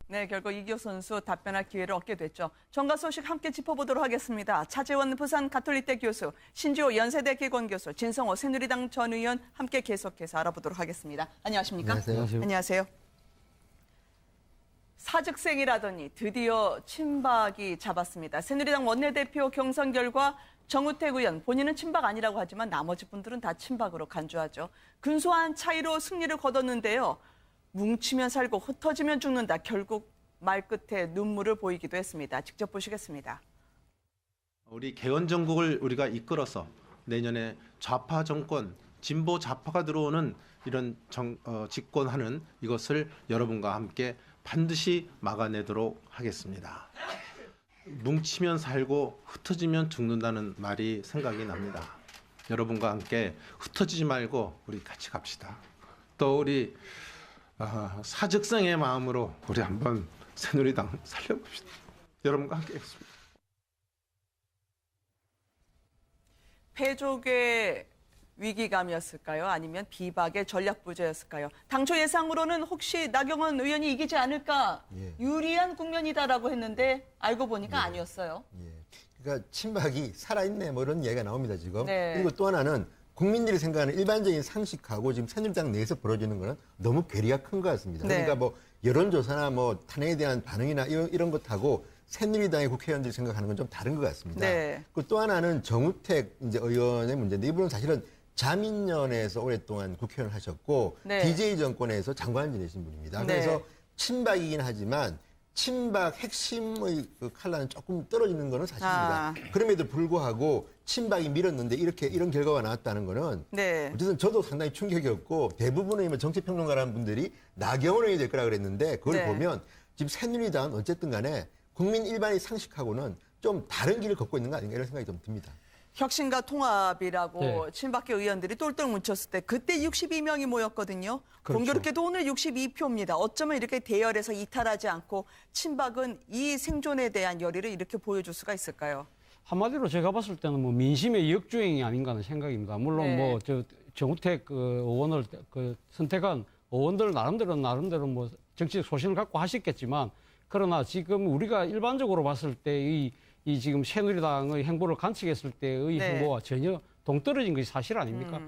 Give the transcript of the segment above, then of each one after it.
네, 결국 이기호 선수 답변할 기회를 얻게 됐죠. 정가 소식 함께 짚어보도록 하겠습니다. 차재원 부산 가톨릭대 교수, 신지호 연세대 기권교수, 진성호 새누리당 전 의원 함께 계속해서 알아보도록 하겠습니다. 안녕하십니까? 안녕하세요. 안녕하세요. 사직생이라더니 드디어 친박이 잡았습니다. 새누리당 원내대표 경선 결과 정우택 의원, 본인은 친박 아니라고 하지만 나머지 분들은 다 친박으로 간주하죠. 근소한 차이로 승리를 거뒀는데요. 뭉치면 살고 흩어지면 죽는다. 결국 말끝에 눈물을 보이기도 했습니다. 직접 보시겠습니다. 우리 개헌 정국을 우리가 이끌어서 내년에 좌파 정권, 진보 좌파가 들어오는 이런 집권하는 이것을 여러분과 함께 반드시 막아내도록 하겠습니다. 뭉치면 살고 흩어지면 죽는다는 말이 생각이 납니다. 여러분과 함께 흩어지지 말고 우리 같이 갑시다. 또 우리 사직생의 마음으로 우리 한번 새누리당 살려봅시다. 여러분과 함께 하겠습니다. 패족의 위기감이었을까요? 아니면 비박의 전략부재였을까요? 당초 예상으로는 혹시 나경원 의원이 이기지 않을까 유리한 국면이다라고 했는데 알고 보니까 아니었어요. 그러니까 친박이 살아있네 뭐 이런 얘기가 나옵니다 지금. 네. 그리고 또 하나는 국민들이 생각하는 일반적인 상식하고 지금 새누리당 내에서 벌어지는 거는 너무 괴리가 큰 것 같습니다. 네. 그러니까 뭐 여론조사나 뭐 탄핵에 대한 반응이나 이런 것하고 새누리당의 국회의원들이 생각하는 건 좀 다른 것 같습니다. 네. 그리고 또 하나는 정우택 이제 의원의 문제인데 이분은 사실은 자민련에서 오랫동안 국회의원을 하셨고 네. DJ 정권에서 장관을 지내신 분입니다. 네. 그래서 친박이긴 하지만 친박 핵심의 그 칼라는 조금 떨어지는 거는 사실입니다. 그럼에도 불구하고 친박이 밀었는데 이런 결과가 나왔다는 거는 네. 어쨌든 저도 상당히 충격이었고 대부분의 정치평론가라는 분들이 나경원 의원이 될 거라 그랬는데 그걸 네. 보면 지금 새누리당은 어쨌든 간에 국민 일반의 상식하고는 좀 다른 길을 걷고 있는 거 아닌가 이런 생각이 좀 듭니다. 혁신과 통합이라고 네. 친박계 의원들이 똘똘 뭉쳤을 때 그때 62명이 모였거든요. 그렇죠. 공교롭게도 오늘 62표입니다. 어쩌면 이렇게 대열에서 이탈하지 않고 친박은 이 생존에 대한 열의를 이렇게 보여줄 수가 있을까요? 한마디로 제가 봤을 때는 뭐 민심의 역주행이 아닌가 하는 생각입니다. 물론 네. 뭐 정우택 의원을 선택한 의원들 나름대로 뭐 정치적 소신을 갖고 하셨겠지만 그러나 지금 우리가 일반적으로 봤을 때 이 지금 새누리당의 행보를 관측했을 때의 네. 행보와 전혀 동떨어진 것이 사실 아닙니까?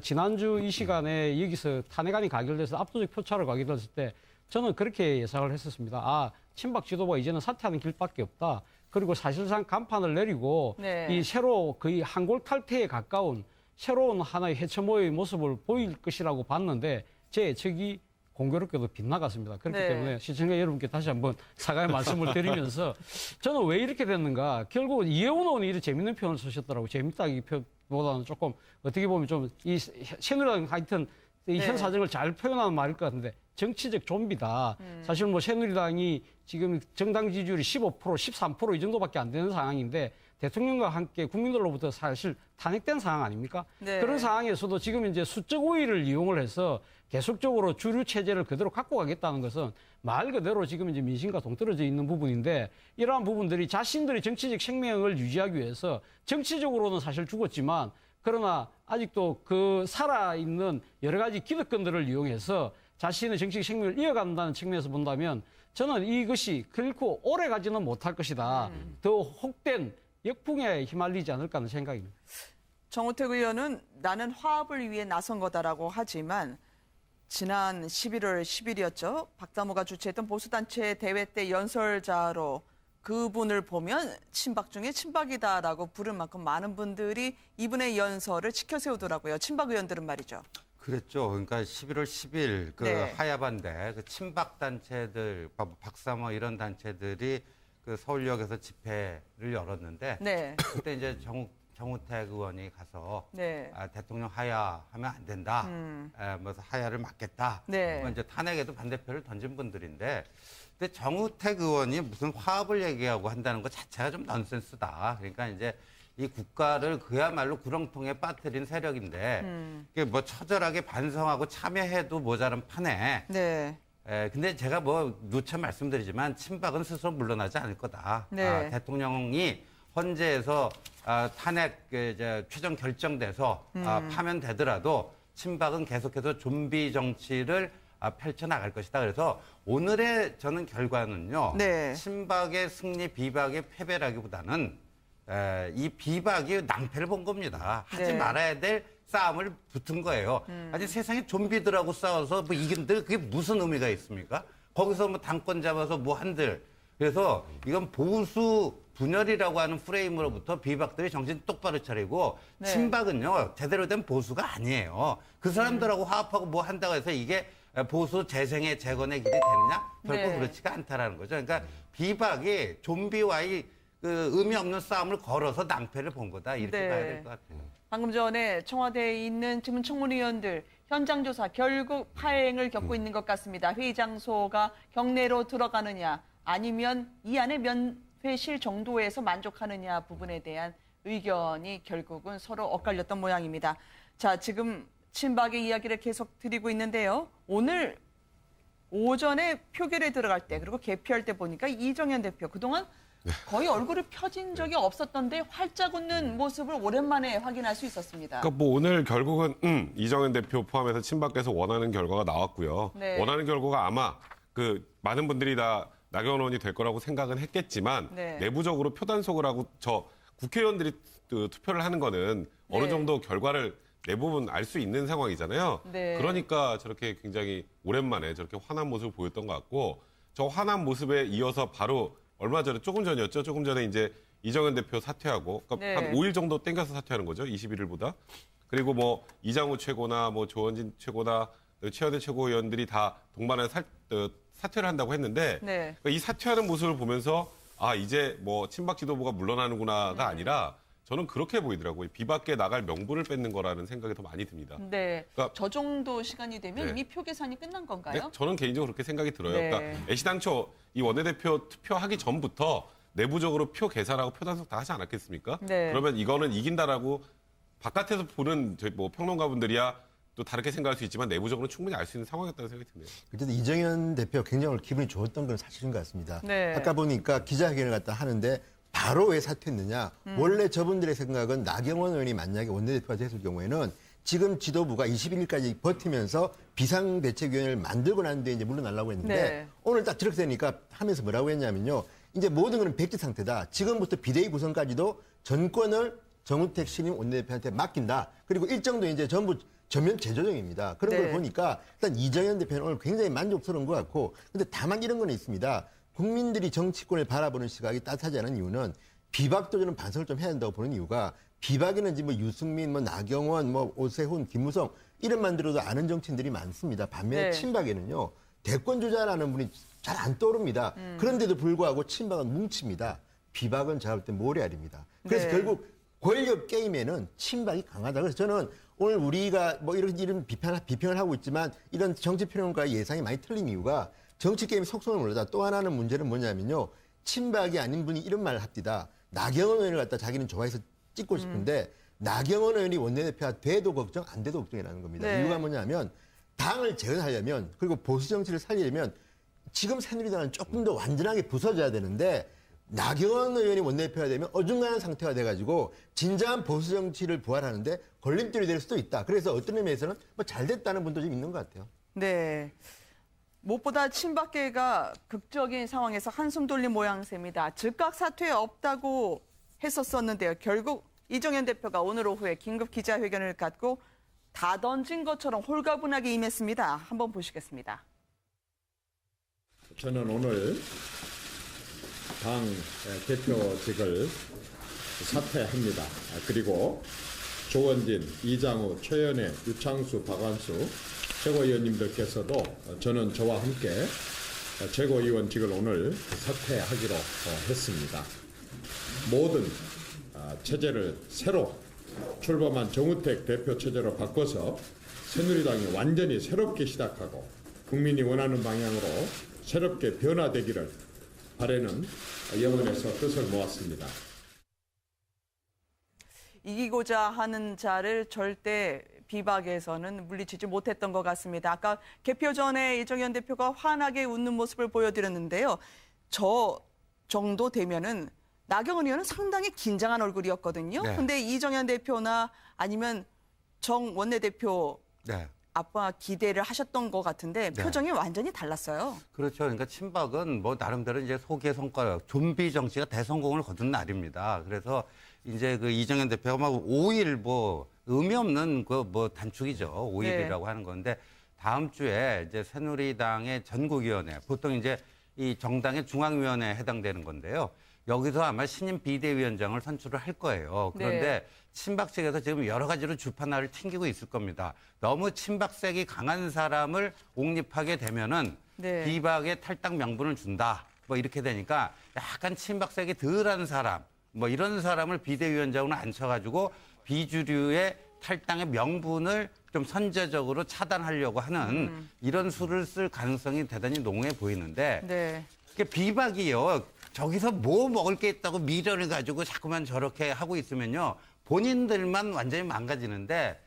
지난주 이 시간에 여기서 탄핵안이 가결돼서 압도적 표차로 가결됐을 때 저는 그렇게 예상을 했었습니다. 친박 지도부가 이제는 사퇴하는 길밖에 없다. 그리고 사실상 간판을 내리고 네. 이 새로 거의 한골 탈퇴에 가까운 새로운 하나의 해처모의 모습을 보일 것이라고 봤는데 제 예측이 공교롭게도 빗나갔습니다. 그렇기 네. 때문에 시청자 여러분께 다시 한번 사과의 말씀을 드리면서 저는 왜 이렇게 됐는가. 결국 이해운 의원이 이렇게 재밌는 표현을 쓰셨더라고요. 재밌다기보다는 조금 어떻게 보면 좀 이 새누리당 하여튼 이 네. 현 사정을 잘 표현하는 말일 것 같은데 정치적 좀비다. 사실 뭐 새누리당이 지금 정당 지지율이 15%, 13% 이 정도밖에 안 되는 상황인데 대통령과 함께 국민들로부터 사실 탄핵된 상황 아닙니까? 네. 그런 상황에서도 지금 이제 수적 우위를 이용을 해서 계속적으로 주류 체제를 그대로 갖고 가겠다는 것은 말 그대로 지금 이제 민심과 동떨어져 있는 부분인데 이러한 부분들이 자신들의 정치적 생명을 유지하기 위해서 정치적으로는 사실 죽었지만 그러나 아직도 그 살아있는 여러 가지 기득권들을 이용해서 자신의 정치적 생명을 이어간다는 측면에서 본다면 저는 이것이 결코 오래 가지는 못할 것이다. 더 혹된 역풍에 휘말리지 않을까 하는 생각입니다. 정우택 의원은 나는 화합을 위해 나선 거다라고 하지만 지난 11월 10일이었죠. 박사모가 주최했던 보수단체 대회 때 연설자로 그분을 보면 친박 중에 친박이다라고 부를 만큼 많은 분들이 이분의 연설을 지켜 세우더라고요. 친박 의원들은 말이죠. 그랬죠. 그러니까 11월 10일 그 네. 하야반대 그 친박 단체들, 박사모 이런 단체들이 그 서울역에서 집회를 열었는데 네. 그때 이제 정우택 의원이 가서 네. 대통령 하야하면 안 된다. 뭐 하야를 막겠다. 네. 뭐 이제 탄핵에도 반대표를 던진 분들인데 근데 정우택 의원이 무슨 화합을 얘기하고 한다는 것 자체가 좀 넌센스다. 그러니까 이제 이 국가를 그야말로 구렁텅이에 빠뜨린 세력인데 이게 뭐 처절하게 반성하고 참여해도 모자란 판에 네. 근데 제가 뭐 누차 말씀드리지만 친박은 스스로 물러나지 않을 거다. 네. 대통령이 헌재에서 탄핵 이제 최종 결정돼서 파면되더라도 친박은 계속해서 좀비 정치를 펼쳐나갈 것이다. 그래서 오늘의 저는 결과는요. 네. 친박의 승리, 비박의 패배라기보다는 이 비박이 낭패를 본 겁니다. 하지 네. 말아야 될 싸움을 붙은 거예요. 아직 세상에 좀비들하고 싸워서 뭐 이긴들 그게 무슨 의미가 있습니까? 거기서 뭐 당권 잡아서 뭐 한들. 그래서 이건 보수 분열이라고 하는 프레임으로부터 비박들이 정신 똑바로 차리고 네. 친박은요 제대로 된 보수가 아니에요. 그 사람들하고 화합하고 뭐 한다고 해서 이게 보수 재생의 재건의 길이 되느냐? 결코 네. 그렇지가 않다라는 거죠. 그러니까 비박이 좀비와의 그 의미 없는 싸움을 걸어서 낭패를 본 거다 이렇게 네. 봐야 될 것 같아요. 방금 전에 청와대에 있는 지금 청문위원들 현장 조사 결국 파행을 겪고 있는 것 같습니다. 회의 장소가 경내로 들어가느냐 아니면 이 안에 면회실 정도에서 만족하느냐 부분에 대한 의견이 결국은 서로 엇갈렸던 모양입니다. 자, 지금 친박의 이야기를 계속 드리고 있는데요. 오늘 오전에 표결에 들어갈 때 그리고 개표할 때 보니까 이정현 대표 그동안 거의 얼굴을 펴진 적이 없었던데 활짝 웃는 모습을 오랜만에 확인할 수 있었습니다. 그러니까 뭐 오늘 결국은 이정현 대표 포함해서 친박께서 원하는 결과가 나왔고요. 네. 원하는 결과가 아마 그 많은 분들이 다 나경원 의원이 될 거라고 생각은 했겠지만 네. 내부적으로 표단속을 하고 저 국회의원들이 그 투표를 하는 거는 어느 네. 정도 결과를 대부분 알 수 있는 상황이잖아요. 네. 그러니까 저렇게 굉장히 오랜만에 저렇게 화난 모습을 보였던 것 같고 저 화난 모습에 이어서 바로 얼마 전에 조금 전이었죠. 조금 전에 이제 이정현 대표 사퇴하고 그러니까 네. 한 5일 정도 땡겨서 사퇴하는 거죠. 21일보다. 그리고 뭐 이장우 최고나 뭐 조원진 최고나 최현대 최고위원들이 다 동반한 사퇴를 한다고 했는데 네. 그러니까 이 사퇴하는 모습을 보면서 아 이제 뭐 친박 지도부가 물러나는구나가 아니라 저는 그렇게 보이더라고요. 비박계 나갈 명분을 뺏는 거라는 생각이 더 많이 듭니다. 네. 그러니까- 저 정도 시간이 되면 네. 이미 표 계산이 끝난 건가요? 네, 저는 개인적으로 그렇게 생각이 들어요. 네. 그러니까 애시당초 이 원내대표 투표하기 전부터 내부적으로 표 계산하고 표 단속 다 하지 않았겠습니까? 네. 그러면 이거는 이긴다라고 바깥에서 보는 저희 뭐 평론가분들이야 또 다르게 생각할 수 있지만 내부적으로는 충분히 알 수 있는 상황이었다는 생각이 드네요. 어쨌든 이정현 대표 굉장히 기분이 좋았던 건 사실인 것 같습니다. 네. 아까 보니까 기자회견을 갖다 하는데 바로 왜 사퇴했느냐. 원래 저분들의 생각은 나경원 의원이 만약에 원내대표가 됐을 경우에는 지금 지도부가 21일까지 버티면서 비상대책위원회를 만들고 난 뒤에 이제 물러나려고 했는데 네. 오늘 딱 저렇게 되니까 하면서 뭐라고 했냐면요. 이제 모든 것은 백지 상태다. 지금부터 비대위 구성까지도 전권을 정우택 신임 원내대표한테 맡긴다. 그리고 일정도 이제 전부 전면 재조정입니다. 그런 네. 걸 보니까 일단 이정현 대표는 오늘 굉장히 만족스러운 것 같고 근데 다만 이런 건 있습니다. 국민들이 정치권을 바라보는 시각이 따뜻하지 않은 이유는 비박도 저는 반성을 좀 해야 한다고 보는 이유가 비박에는 지금 뭐 유승민, 뭐 나경원, 뭐 오세훈, 김무성 이름만 들어도 아는 정치인들이 많습니다. 반면에 네. 친박에는요. 대권 주자라는 분이 잘 안 떠오릅니다. 그런데도 불구하고 친박은 뭉칩니다. 비박은 제가 볼 때 모래알입니다. 그래서 네. 결국 권력 게임에는 친박이 강하다. 그래서 저는 오늘 우리가 뭐 이런 비평을 하고 있지만 이런 정치 평론가 예상이 많이 틀린 이유가 정치 게임 속성을 모르다. 또 하나는 문제는 뭐냐면요. 친박이 아닌 분이 이런 말을 합니다. 나경원 의원을 갖다 자기는 좋아해서 찍고 싶은데 나경원 의원이 원내대표가 돼도 걱정 안 돼도 걱정이라는 겁니다. 네. 이유가 뭐냐면 당을 재건하려면 그리고 보수 정치를 살리려면 지금 새누리당은 조금 더 완전하게 부서져야 되는데 나경원 의원이 원내대표가 되면 어중간한 상태가 돼가지고 진정한 보수 정치를 부활하는데 걸림돌이 될 수도 있다. 그래서 어떤 의미에서는 뭐 잘 됐다는 분도 좀 있는 것 같아요. 네. 무엇보다 친박계가 극적인 상황에서 한숨 돌린 모양새입니다. 즉각 사퇴 없다고 했었었는데요. 결국 이정현 대표가 오늘 오후에 긴급 기자회견을 갖고 다 던진 것처럼 홀가분하게 임했습니다. 한번 보시겠습니다. 저는 오늘 당 대표직을 사퇴합니다. 그리고 조원진, 이장우, 최연애, 유창수, 박완수 최고위원님들께서도 저는 저와 함께 최고위원직을 오늘 사퇴하기로 했습니다. 모든 체제를 새로 출범한 정우택 대표 체제로 바꿔서 새누리당이 완전히 새롭게 시작하고 국민이 원하는 방향으로 새롭게 변화되기를 바라는 영혼에서 뜻을 모았습니다. 이기고자 하는 자를 절대 비박에서는 물리치지 못했던 것 같습니다. 아까 개표 전에 이정현 대표가 환하게 웃는 모습을 보여드렸는데요. 저 정도 되면은 나경원 의원은 상당히 긴장한 얼굴이었거든요. 네. 근데 이정현 대표나 아니면 정 원내대표 네. 아빠 기대를 하셨던 것 같은데 표정이 완전히 달랐어요. 그렇죠. 그러니까 친박은 뭐 나름대로 이제 소기의 성과력, 좀비 정치가 대성공을 거둔 날입니다. 그래서 이제 그 이정현 대표가 막 5일 뭐 의미 없는 그 뭐 단축이죠. 5일이라고 하는 건데 다음 주에 이제 새누리당의 전국위원회, 보통 이제 이 정당의 중앙위원회에 해당되는 건데요. 여기서 아마 신임 비대위원장을 선출을 할 거예요. 그런데 친박 측에서 지금 여러 가지로 주판화를 튕기고 있을 겁니다. 너무 친박색이 강한 사람을 옹립하게 되면은 비박의 탈당 명분을 준다. 뭐 이렇게 되니까 약간 친박색이 덜한 사람, 뭐 이런 사람을 비대위원장으로 앉혀가지고 비주류의 탈당의 명분을 좀 선제적으로 차단하려고 하는 이런 수를 쓸 가능성이 대단히 농후해 보이는데 그게 비박이요. 저기서 뭐 먹을 게 있다고 미련을 가지고 자꾸만 저렇게 하고 있으면요. 본인들만 완전히 망가지는데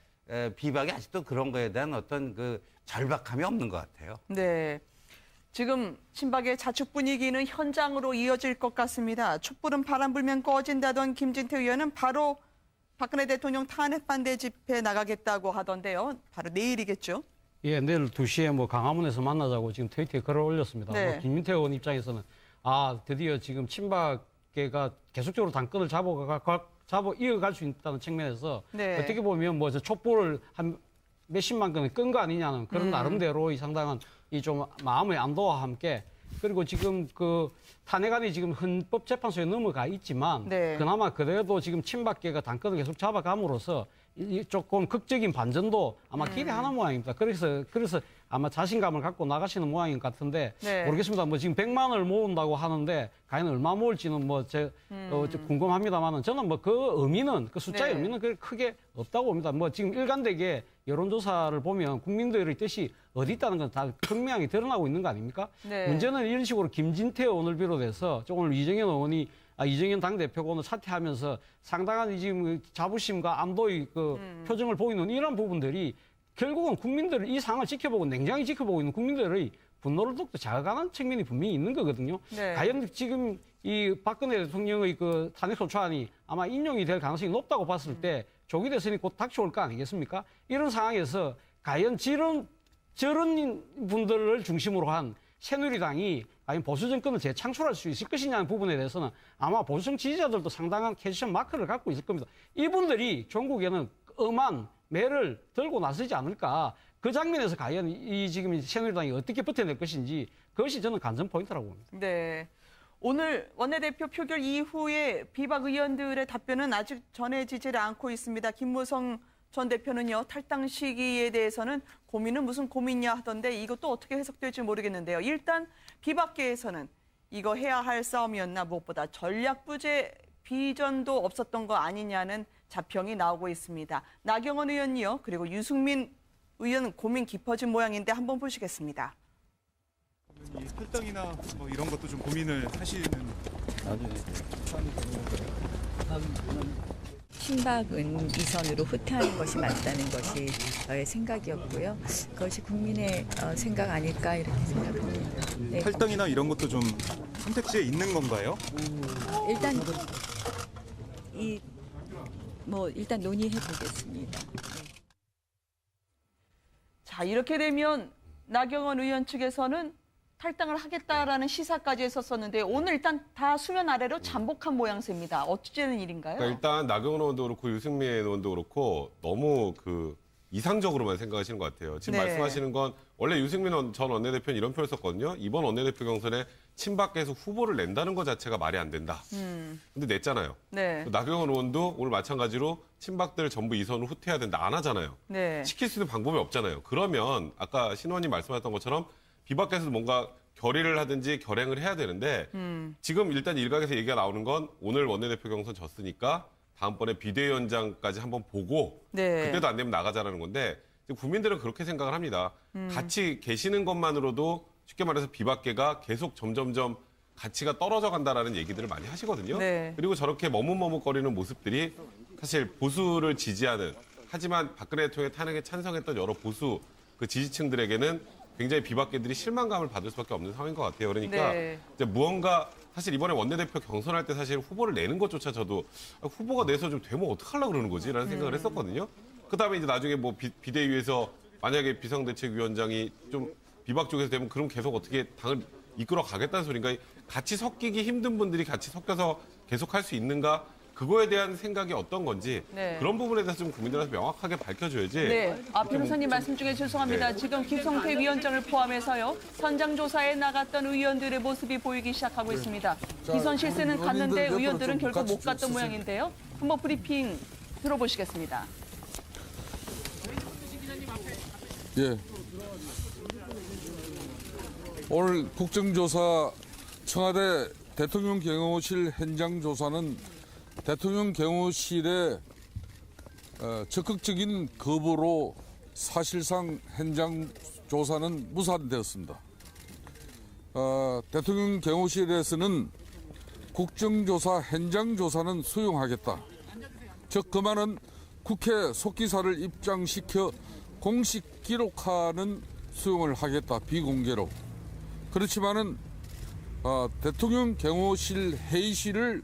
비박이 아직도 그런 거에 대한 어떤 그 절박함이 없는 것 같아요. 네. 지금 친박의 자축 분위기는 현장으로 이어질 것 같습니다. 촛불은 바람 불면 꺼진다던 김진태 의원은 바로 박근혜 대통령 탄핵 반대 집회 나가겠다고 하던데요. 바로 내일이겠죠? 예, 내일 2시에 뭐 강화문에서 만나자고 지금 트위터에 글을 올렸습니다. 뭐 김민태 의원 입장에서는 드디어 지금 친박계가 계속적으로 당권을 잡아 이어갈 수 있다는 측면에서 어떻게 보면 뭐 저 촛불을 한 몇십만 건을 끈 거 아니냐는 그런 나름대로의 상당한 이 좀 마음의 안도와 함께 그리고 지금 그 탄핵안이 지금 헌법재판소에 넘어가 있지만 그나마 그래도 지금 친박계가 당권을 계속 잡아감으로써 조금 극적인 반전도 아마 기대하는 모양입니다. 그래서 아마 자신감을 갖고 나가시는 모양인 것 같은데 모르겠습니다. 뭐 지금 100만 원을 모은다고 하는데 과연 얼마 모을지는 뭐 궁금합니다만은 저는 뭐 그 의미는 그 숫자의 의미는 그렇게 크게 없다고 봅니다. 뭐 지금 일관되게 여론조사를 보면 국민들의 뜻이 어디 있다는 건 다 극명하게 드러나고 있는 거 아닙니까? 문제는 이런 식으로 김진태 의원을 비롯해서 오늘 이정현 의원이 이정현 당대표가 오늘 사퇴하면서 상당한 지금 자부심과 안도의 그 표정을 보이는 이런 부분들이 결국은 국민들을 이 상황을 지켜보고 냉정히 지켜보고 있는 국민들의 분노를 더욱더 자극하는 측면이 분명히 있는 거거든요. 과연 지금 이 박근혜 대통령의 그 탄핵소추안이 아마 인용이 될 가능성이 높다고 봤을 때 조기 대선이 곧 닥쳐올 거 아니겠습니까? 이런 상황에서 과연 저런 분들을 중심으로 한 새누리당이 과연 보수 정권을 재창출할 수 있을 것이냐는 부분에 대해서는 아마 보수정 지지자들도 상당한 캐시션 마크를 갖고 있을 겁니다. 이분들이 전국에는 엄한 매를 들고 나서지 않을까. 그 장면에서 과연 이 지금 새누리당이 어떻게 버텨낼 것인지 그것이 저는 관전 포인트라고 봅니다. 네. 오늘 원내대표 표결 이후에 비박 의원들의 답변은 아직 전해지지를 않고 있습니다. 김무성 전 대표는요, 탈당 시기에 대해서는 고민은 무슨 고민이냐 하던데 이것도 어떻게 해석될지 모르겠는데요. 일단 비박계에서는 이거 해야 할 싸움이었나 무엇보다 전략부재 비전도 없었던 거 아니냐는 자평이 나오고 있습니다. 나경원 의원이요, 그리고 유승민 의원 고민 깊어진 모양인데 한번 보시겠습니다. 이 탈당이나 뭐 이런 것도 좀 고민을 하시는 친박은 이선으로 후퇴하는 것이 맞다는 것이 저의 생각이었고요. 그것이 국민의 생각 아닐까 이렇게 생각합니다. 네. 탈당이나 이런 것도 좀 선택지에 있는 건가요? 일단 일단 논의해 보겠습니다. 자, 이렇게 되면 나경원 의원 측에서는 탈당을 하겠다라는 시사까지 했었었는데 오늘 일단 다 수면 아래로 잠복한 모양새입니다. 어찌되는 일인가요? 그러니까 일단 나경원 의원도 그렇고 유승민 의원도 그렇고 너무 이상적으로만 생각하시는 것 같아요. 지금 말씀하시는 건 원래 유승민 전 원내대표는 이런 표현을 썼거든요. 이번 원내대표 경선에 친박계에서 후보를 낸다는 것 자체가 말이 안 된다. 근데 냈잖아요. 나경원 의원도 오늘 마찬가지로 친박들 전부 이선으로 후퇴해야 된다. 안 하잖아요. 시킬 수 있는 방법이 없잖아요. 그러면 아까 신 의원님 말씀하셨던 것처럼 비박계에서 뭔가 결의를 하든지 결행을 해야 되는데 지금 일단 일각에서 얘기가 나오는 건 오늘 원내대표 경선 졌으니까 다음번에 비대위원장까지 한번 보고 그때도 안 되면 나가자라는 건데 국민들은 그렇게 생각을 합니다. 같이 계시는 것만으로도 쉽게 말해서 비박계가 계속 점점점 가치가 떨어져 간다라는 얘기들을 많이 하시거든요. 그리고 저렇게 머뭇머뭇거리는 모습들이 사실 보수를 지지하는 하지만 박근혜 대통령의 탄핵에 찬성했던 여러 보수 그 지지층들에게는 굉장히 비박계들이 실망감을 받을 수밖에 없는 상황인 것 같아요. 그러니까 이제 무언가 사실 이번에 원내대표 경선할 때 사실 후보를 내는 것조차 저도 후보가 내서 좀 되면 어떡하려고 그러는 거지? 라는 생각을 했었거든요. 그다음에 이제 나중에 뭐 비대위에서 만약에 비상대책위원장이 좀 비박 쪽에서 되면 그럼 계속 어떻게 당을 이끌어 가겠다는 소리인가? 같이 섞이기 힘든 분들이 같이 섞여서 계속 할 수 있는가? 그거에 대한 생각이 어떤 건지 네. 그런 부분에 대해서 좀 국민들한테 명확하게 밝혀줘야지. 네, 변호사님 말씀 중에 죄송합니다. 네. 지금 김성태 위원장을 포함해서요. 현장조사에 나갔던 의원들의 모습이 보이기 시작하고 있습니다. 기선 실세는 갔는데 의원들은 결국 못 갔던 모양인데요. 한번 브리핑 들어보시겠습니다. 예. 오늘 국정조사 청와대 대통령 경호실 현장 조사는 대통령 경호실의 적극적인 거부로 사실상 현장 조사는 무산되었습니다. 대통령 경호실에서는 국정조사 현장 조사는 수용하겠다. 즉 그 말은 국회 속기사를 입장시켜 공식 기록하는 수용을 하겠다. 비공개로. 그렇지만은 대통령 경호실 회의실을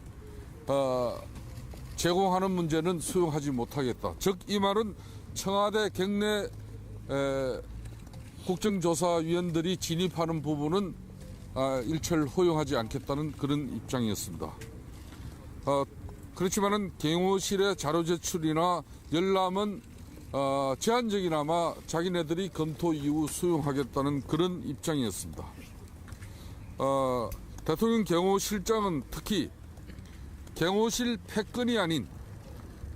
제공하는 문제는 수용하지 못하겠다. 즉 이 말은 청와대 경내 국정조사위원들이 진입하는 부분은 일철 허용하지 않겠다는 그런 입장이었습니다. 그렇지만은 경호실의 자료 제출이나 열람은 제한적이나마 자기네들이 검토 이후 수용하겠다는 그런 입장이었습니다. 대통령 경호실장은 특히 경호실 패권이 아닌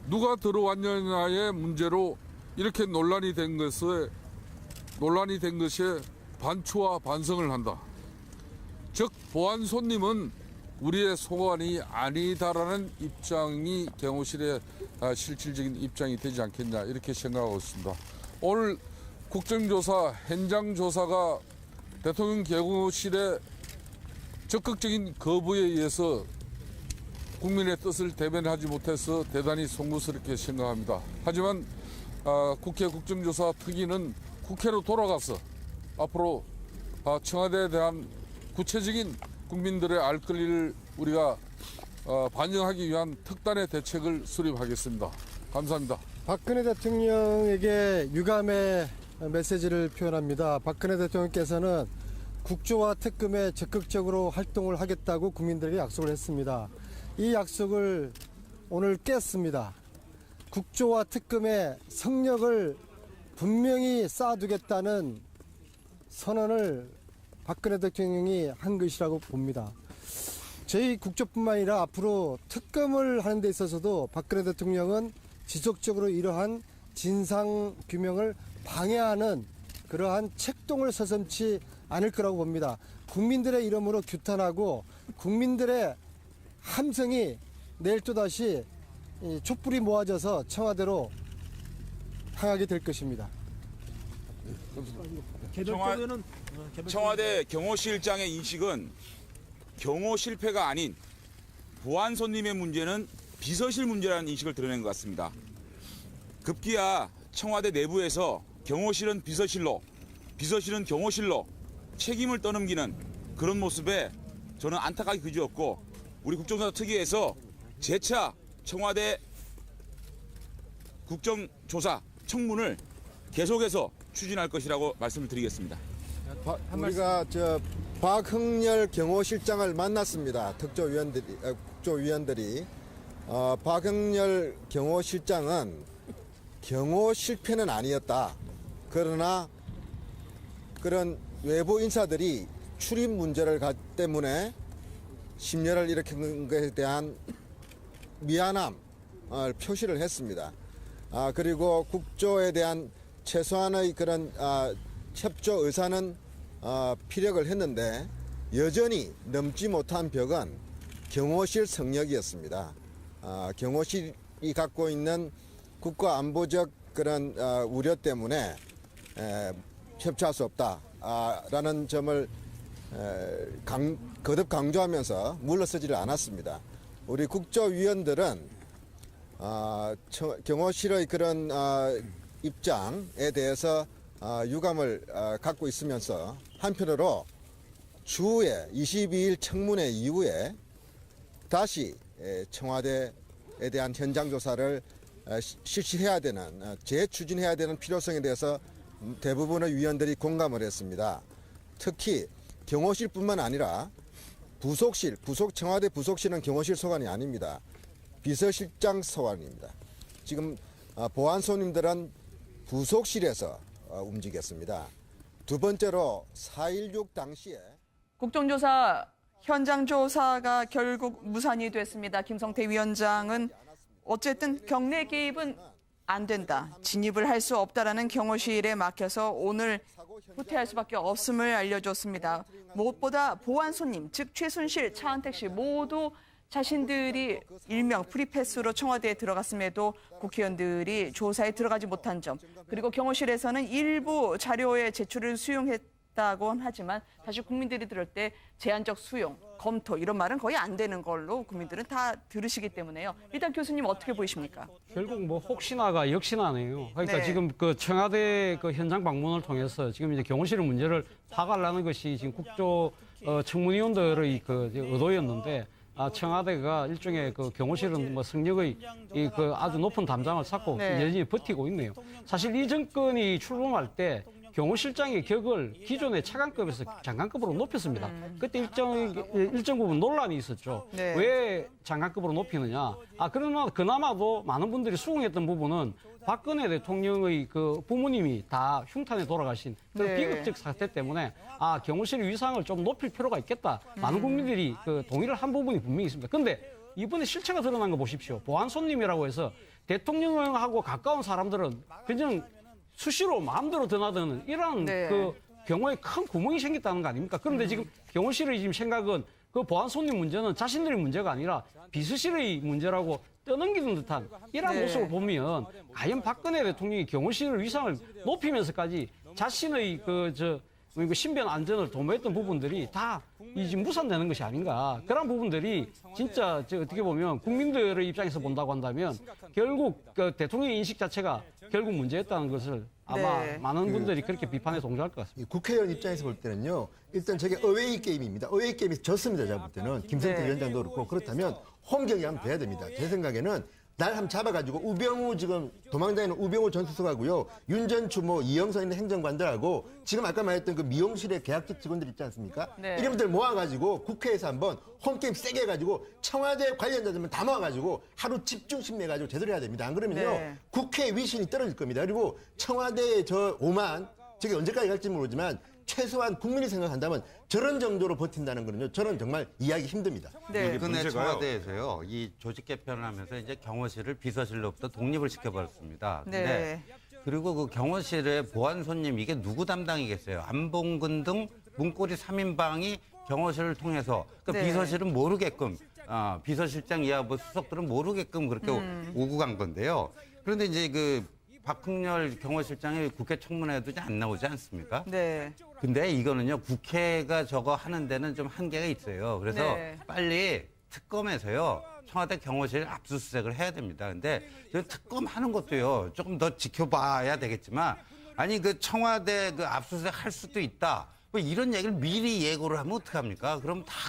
누가 들어왔느냐의 문제로 이렇게 논란이 된 것에 반추와 반성을 한다. 즉 보안 손님은 우리의 소관이 아니다라는 입장이 경호실의 실질적인 입장이 되지 않겠냐 이렇게 생각하고 있습니다. 오늘 국정조사 현장조사가 대통령 경호실의 적극적인 거부에 의해서 국민의 뜻을 대변하지 못해서 대단히 송구스럽게 생각합니다. 하지만 국회 국정조사 특위는 국회로 돌아가서 앞으로 청와대에 대한 구체적인 국민들의 알 권리를 우리가 반영하기 위한 특단의 대책을 수립하겠습니다. 감사합니다. 박근혜 대통령에게 유감의 메시지를 표현합니다. 박근혜 대통령께서는 국조와 특검에 적극적으로 활동을 하겠다고 국민들에게 약속을 했습니다. 이 약속을 오늘 깼습니다. 국조와 특검의 성력을 분명히 쌓아두겠다는 선언을 박근혜 대통령이 한 것이라고 봅니다. 저희 국조뿐만 아니라 앞으로 특검을 하는 데 있어서도 박근혜 대통령은 지속적으로 이러한 진상규명을 방해하는 그러한 책동을 서슴지 않을 거라고 봅니다. 국민들의 이름으로 규탄하고 국민들의 함성이 내일 또다시 촛불이 모아져서 청와대로 향하게 될 것입니다. 청와대 경호실장의 인식은 경호 실패가 아닌 보안 손님의 문제는 비서실 문제라는 인식을 드러낸 것 같습니다. 급기야 청와대 내부에서 경호실은 비서실로, 비서실은 경호실로 책임을 떠넘기는 그런 모습에 저는 안타깝게 그지없고 우리 국정조사 특위에서 재차 청와대 국정조사 청문을 계속해서 추진할 것이라고 말씀을 드리겠습니다. 우리가 박흥렬 경호실장을 만났습니다. 국조위원들이 박흥렬 경호실장은 경호 실패는 아니었다. 그러나 그런 외부 인사들이 출입 문제를 때문에 심려를 일으킨 것에 대한 미안함을 표시를 했습니다. 그리고 국조에 대한 최소한의 그런 협조 의사는 피력을 했는데 여전히 넘지 못한 벽은 경호실 성역이었습니다. 경호실이 갖고 있는 국가 안보적 그런 우려 때문에 협조할 수 없다라는 점을 거듭 강조하면서 물러서지를 않았습니다. 우리 국조위원들은 경호실의 그런 입장에 대해서 유감을 갖고 있으면서 한편으로 추후에 22일 청문회 이후에 다시 청와대에 대한 현장 조사를 실시해야 되는 재추진해야 되는 필요성에 대해서 대부분의 위원들이 공감을 했습니다. 특히 경호실뿐만 아니라 청와대 부속실은 경호실 소관이 아닙니다. 비서실장 소관입니다. 지금 보안 손님들은 부속실에서 움직였습니다. 두 번째로 4.16 당시에 국정조사 현장 조사가 결국 무산이 됐습니다. 김성태 위원장은 어쨌든 경내 개입은 안 된다. 진입을 할 수 없다라는 경호실에 막혀서 오늘 후퇴할 수밖에 없음을 알려줬습니다. 무엇보다 보안 손님, 즉 최순실, 차은택 씨 모두 자신들이 일명 프리패스로 청와대에 들어갔음에도 국회의원들이 조사에 들어가지 못한 점, 그리고 경호실에서는 일부 자료의 제출을 수용했다고 하지만 사실 국민들이 들을 때 제한적 수용, 검토 이런 말은 거의 안 되는 걸로 국민들은 다 들으시기 때문에요. 일단 교수님 어떻게 보이십니까? 결국 뭐 혹시나가 역시나네요. 그러니까 네. 지금 그 청와대 그 현장 방문을 통해서 지금 이제 경호실 문제를 파악하려는 것이 지금 청문위원들의 그 의도였는데, 청와대가 일종의 그 경호실은 뭐 승력의 그 아주 높은 담장을 쌓고 네. 여전히 버티고 있네요. 사실 이 정권이 출범할 때 경호실장의 격을 기존의 차관급에서 장관급으로 높였습니다. 그때 일정 부분 논란이 있었죠. 네. 왜 장관급으로 높이느냐? 그러나 그나마도 많은 분들이 수긍했던 부분은 박근혜 대통령의 그 부모님이 다 흉탄에 돌아가신 그런 네. 비극적 사태 때문에 경호실의 위상을 좀 높일 필요가 있겠다. 많은 국민들이 그 동의를 한 부분이 분명히 있습니다. 그런데 이번에 실체가 드러난 거 보십시오. 보안 손님이라고 해서 대통령하고 가까운 사람들은 그냥 수시로 마음대로 드나드는 이런 네. 그 경우에 큰 구멍이 생겼다는 거 아닙니까? 그런데 지금 경호실의 지금 생각은 그 보안 손님 문제는 자신들의 문제가 아니라 비서실의 문제라고 떠넘기는 듯한 이런 네. 모습을 보면 과연 박근혜 대통령이 경호실 위상을 높이면서까지 자신의 신변 안전을 도모했던 부분들이 다 이제 무산되는 것이 아닌가. 그런 부분들이 진짜 어떻게 보면 국민들의 입장에서 본다고 한다면 결국 그 대통령의 인식 자체가 결국 문제였다는 것을 아마 네. 많은 분들이 그렇게 비판에 동조할 것 같습니다. 국회의원 입장에서 볼 때는요. 일단 저게 어웨이 게임입니다. 어웨이 게임에서 졌습니다. 제가 볼 때는. 김성태 네. 위원장도 그렇고. 그렇다면 홈 경기 하면 돼야 됩니다. 제 생각에는 날 한번 잡아가지고 우병우 지금 도망다니는 우병우 전 수석하고요. 윤전추 이영선 있는 행정관들하고 지금 아까 말했던 그 미용실의 계약직 직원들 있지 않습니까? 네. 이런 분들 모아가지고 국회에서 한번 홈게임 세게 해가지고 청와대 관련자들만 다 모아가지고 하루 집중심 내가지고 제대로 해야 됩니다. 안 그러면요. 네. 국회 위신이 떨어질 겁니다. 그리고 청와대의 저 오만 저게 언제까지 갈지 모르지만 최소한 국민이 생각한다면 저런 정도로 버틴다는 거는요. 저는 정말 이해하기 힘듭니다. 네. 최근에 문제가요. 청와대에서요, 이 조직 개편을 하면서 이제 경호실을 비서실로부터 독립을 시켜버렸습니다. 근데 네. 그리고 그 경호실의 보안 손님 이게 누구 담당이겠어요? 안봉근 등 문고리 3인방이 경호실을 통해서 그러니까 네. 비서실은 모르게끔 비서실장 이하 수석들은 모르게끔 그렇게 오고 간 건데요. 그런데 이제 그 박흥렬 경호실장이 국회 청문회도 이제 안 나오지 않습니까? 네. 근데 이거는요, 국회가 저거 하는 데는 좀 한계가 있어요. 그래서 네. 빨리 특검에서요, 청와대 경호실 압수수색을 해야 됩니다. 근데 저 특검 하는 것도요, 조금 더 지켜봐야 되겠지만, 아니, 그 청와대 그 압수수색 할 수도 있다. 뭐 이런 얘기를 미리 예고를 하면 어떡합니까? 그럼 다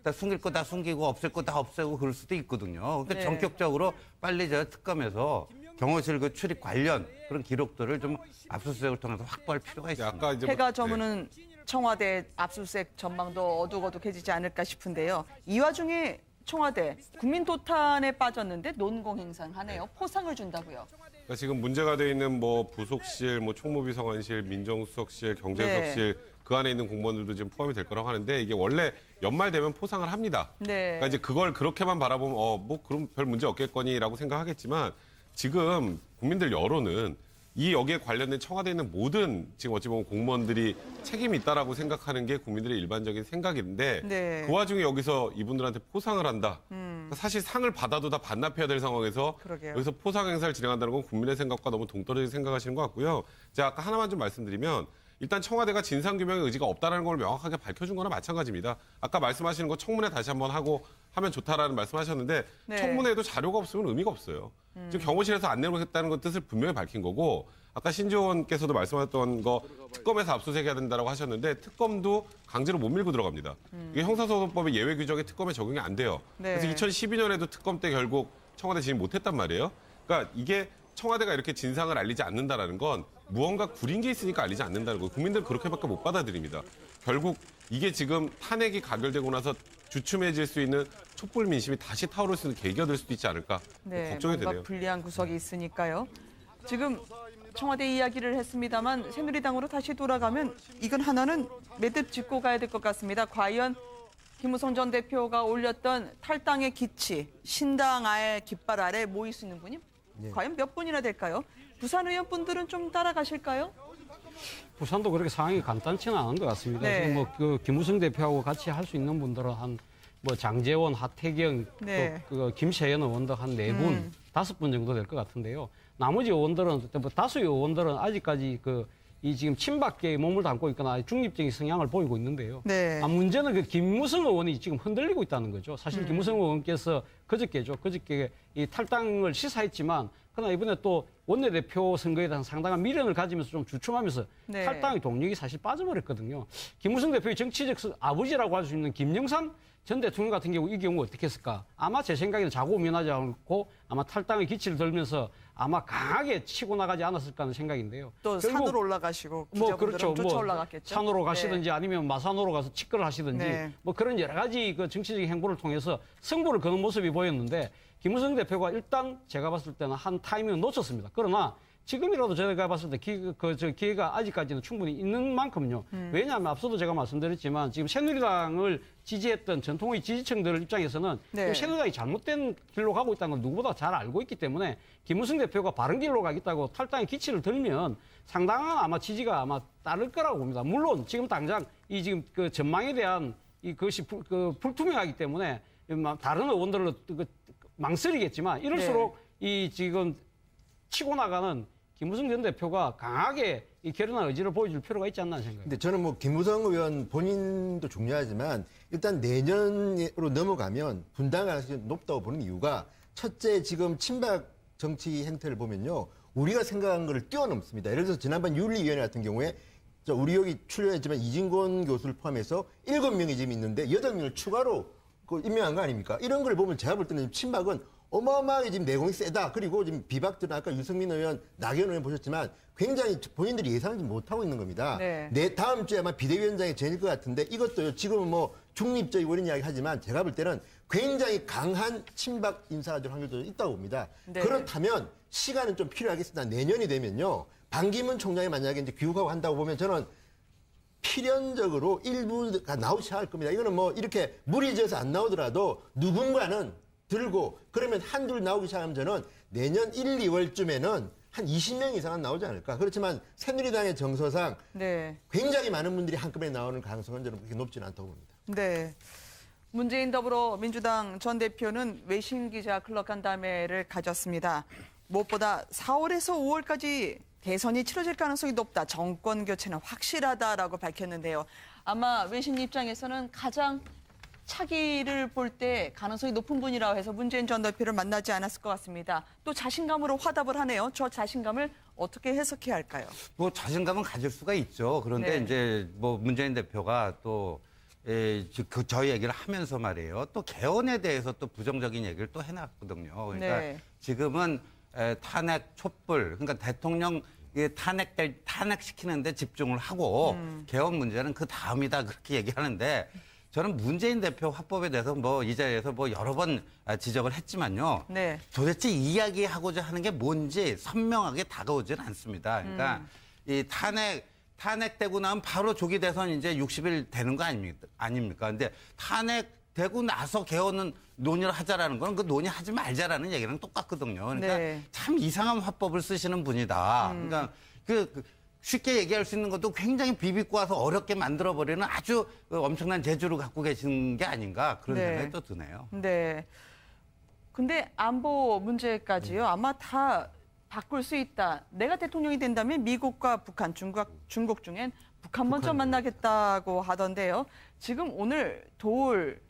다 숨길 거 다 숨기고 없앨 거 다 없애고 그럴 수도 있거든요. 그러니까 네. 전격적으로 빨리 저 특검에서 경호실 그 출입 관련 그런 기록들을 좀 압수수색을 통해서 확보할 필요가 있습니다. 아까 이제 해가 저무는 청와대 압수수색 전망도 어둑어둑해지지 않을까 싶은데요. 이 와중에 청와대 국민도탄에 빠졌는데 논공행상하네요. 포상을 준다고요. 그러니까 지금 문제가 돼 있는 부속실, 총무비서관실, 민정수석실, 경제수석실 그 안에 있는 공무원들도 지금 포함이 될 거라고 하는데 이게 원래 연말 되면 포상을 합니다. 네. 그러니까 이제 그걸 그렇게만 바라보면 그럼 별 문제 없겠거니라고 생각하겠지만 지금 국민들 여론은 이 여기에 관련된 청와대에 있는 모든 지금 어찌 보면 공무원들이 책임이 있다라고 생각하는 게 국민들의 일반적인 생각인데 네. 그 와중에 여기서 이분들한테 포상을 한다. 그러니까 사실 상을 받아도 다 반납해야 될 상황에서 그러게요. 여기서 포상 행사를 진행한다는 건 국민의 생각과 너무 동떨어지게 생각하시는 것 같고요. 제가 아까 하나만 좀 말씀드리면 일단 청와대가 진상규명의 의지가 없다는 걸 명확하게 밝혀준 거나 마찬가지입니다. 아까 말씀하시는 거 청문회 다시 한번 하면 좋다라는 말씀하셨는데 네. 청문회에도 자료가 없으면 의미가 없어요. 지금 경호실에서 안 내놓겠다는 것 뜻을 분명히 밝힌 거고 아까 신지원께서도 말씀하셨던 거 특검에서 압수수색해야 된다고 하셨는데 특검도 강제로 못 밀고 들어갑니다. 이게 형사소송법의 예외 규정에 특검에 적용이 안 돼요. 네. 그래서 2012년에도 특검 때 결국 청와대 진입 못했단 말이에요. 그러니까 이게 청와대가 이렇게 진상을 알리지 않는다라는 건 무언가 구린 게 있으니까 알리지 않는다는 거. 국민들 그렇게밖에 못 받아들입니다. 결국 이게 지금 탄핵이 가결되고 나서 주춤해질 수 있는 촛불 민심이 다시 타오를 수 있는 계기가 될 수도 있지 않을까 걱정이 뭔가 되네요. 불리한 구석이 있으니까요. 지금 청와대 이야기를 했습니다만 새누리당으로 다시 돌아가면 이건 하나는 매듭 짚고 가야 될 것 같습니다. 과연 김무성 전 대표가 올렸던 탈당의 기치, 신당의 깃발 아래 모일 수 있는 분이 과연 몇 분이나 될까요? 부산 의원분들은 좀 따라가실까요? 부산도 그렇게 상황이 간단치는 않은 것 같습니다. 네. 지금 그 김무성 대표하고 같이 할 수 있는 분들은 한 장재원, 하태경, 네. 또 김세연 의원도 한 4분, 5분 정도 될 것 같은데요. 나머지 의원들은 다수 의원들은 아직까지 이 지금 친박계에 몸을 담고 있거나 중립적인 성향을 보이고 있는데요. 네. 문제는 그 김무성 의원이 지금 흔들리고 있다는 거죠. 사실 김무성 의원께서 그저께 이 탈당을 시사했지만 그러나 이번에 또 원내대표 선거에 대한 상당한 미련을 가지면서 좀 주춤하면서 네. 탈당의 동력이 사실 빠져버렸거든요. 김무성 대표의 정치적 아버지라고 할 수 있는 김영삼 전 대통령 같은 경우 이 경우 어떻게 했을까? 아마 제 생각에는 자고 면하지 않고 아마 탈당의 기치를 들면서 아마 강하게 치고 나가지 않았을까 하는 생각인데요. 또 산으로 올라가시고 기자분들은 쫓아 올라갔겠죠. 산으로 가시든지 네. 아니면 마산으로 가서 직거를 하시든지 네. 그런 여러 가지 정치적인 행보를 통해서 승부를 거는 모습이 보였는데 김무성 대표가 일단 제가 봤을 때는 한 타이밍을 놓쳤습니다. 그러나 지금이라도 제가 봤을 때 기회가 아직까지는 충분히 있는 만큼요. 왜냐하면 앞서도 제가 말씀드렸지만 지금 새누리당을 지지했던 전통의 지지층들 입장에서는 네. 새누리당이 잘못된 길로 가고 있다는 걸 누구보다 잘 알고 있기 때문에 김무성 대표가 바른 길로 가겠다고 탈당의 기치를 들면 상당한 아마 지지가 아마 따를 거라고 봅니다. 물론 지금 당장 이 지금 그 전망에 대한 그것이 불투명하기 때문에 다른 의원들로 망설이겠지만 이럴수록 이 지금 치고 나가는 김무성 전 대표가 강하게 이 결연한 의지를 보여줄 필요가 있지 않나 생각합니다. 근데 저는 김무성 의원 본인도 중요하지만 일단 내년으로 넘어가면 분당 가능성이 높다고 보는 이유가 첫째 지금 친박 정치 행태를 보면요. 우리가 생각한 것을 뛰어넘습니다. 예를 들어서 지난번 윤리위원회 같은 경우에 우리 여기 출연했지만 이진권 교수를 포함해서 7명이 지금 있는데 8명을 추가로 임명한 거 아닙니까? 이런 걸 보면 제가 볼 때는 친박은 어마어마하게 지금 내공이 세다. 그리고 지금 비박들은 아까 유승민 의원, 나경원 의원 보셨지만 굉장히 본인들이 예상하지 못하고 있는 겁니다. 네. 다음 주에 아마 비대위원장이 전일 것 같은데 이것도 지금은 중립적이고 이런 이야기 하지만 제가 볼 때는 굉장히 강한 친박 인사가 될 확률도 있다고 봅니다. 네. 그렇다면 시간은 좀 필요하겠습니다. 내년이 되면요. 반기문 총장이 만약에 이제 귀국하고 한다고 보면 저는 필연적으로 일부가 나오기 시작할 겁니다. 이거는 이렇게 무리지어서 안 나오더라도 누군가는 들고 그러면 한둘 나오기 시작하면 저는 내년 1, 2월쯤에는 한 20명 이상은 나오지 않을까. 그렇지만 새누리당의 정서상 네. 굉장히 많은 분들이 한꺼번에 나오는 가능성은 저는 그렇게 높지는 않다고 봅니다. 네. 문재인 더불어민주당 전 대표는 외신 기자 클럽 간담회를 가졌습니다. 무엇보다 4월에서 5월까지 대선이 치러질 가능성이 높다. 정권 교체는 확실하다라고 밝혔는데요. 아마 외신 입장에서는 가장 차기를 볼 때 가능성이 높은 분이라고 해서 문재인 전 대표를 만나지 않았을 것 같습니다. 또 자신감으로 화답을 하네요. 저 자신감을 어떻게 해석해야 할까요? 자신감은 가질 수가 있죠. 그런데 네. 이제 문재인 대표가 또 저희 얘기를 하면서 말이에요. 또 개헌에 대해서 또 부정적인 얘기를 또 해놨거든요. 그러니까 네. 지금은 탄핵 촛불, 그러니까 대통령 탄핵시키는데 집중을 하고 개헌 문제는 그 다음이다 그렇게 얘기하는데 저는 문재인 대표 화법에 대해서 이 자리에서 여러 번 지적을 했지만요. 네. 도대체 이야기하고자 하는 게 뭔지 선명하게 다가오지는 않습니다. 그러니까 이 탄핵되고 나면 바로 조기 대선 이제 60일 되는 거 아닙니까? 근데 탄핵되고 나서 개헌은 논의를 하자라는 건 그 논의하지 말자라는 얘기랑 똑같거든요. 그러니까 네. 참 이상한 화법을 쓰시는 분이다. 그러니까 쉽게 얘기할 수 있는 것도 굉장히 비비고 와서 어렵게 만들어버리는 아주 엄청난 재주를 갖고 계신 게 아닌가 그런 네. 생각이 또 드네요. 네. 근데 안보 문제까지요. 아마 다 바꿀 수 있다. 내가 대통령이 된다면 미국과 북한, 중국 중엔 북한 먼저 만나겠다고 하던데요. 지금 오늘 도울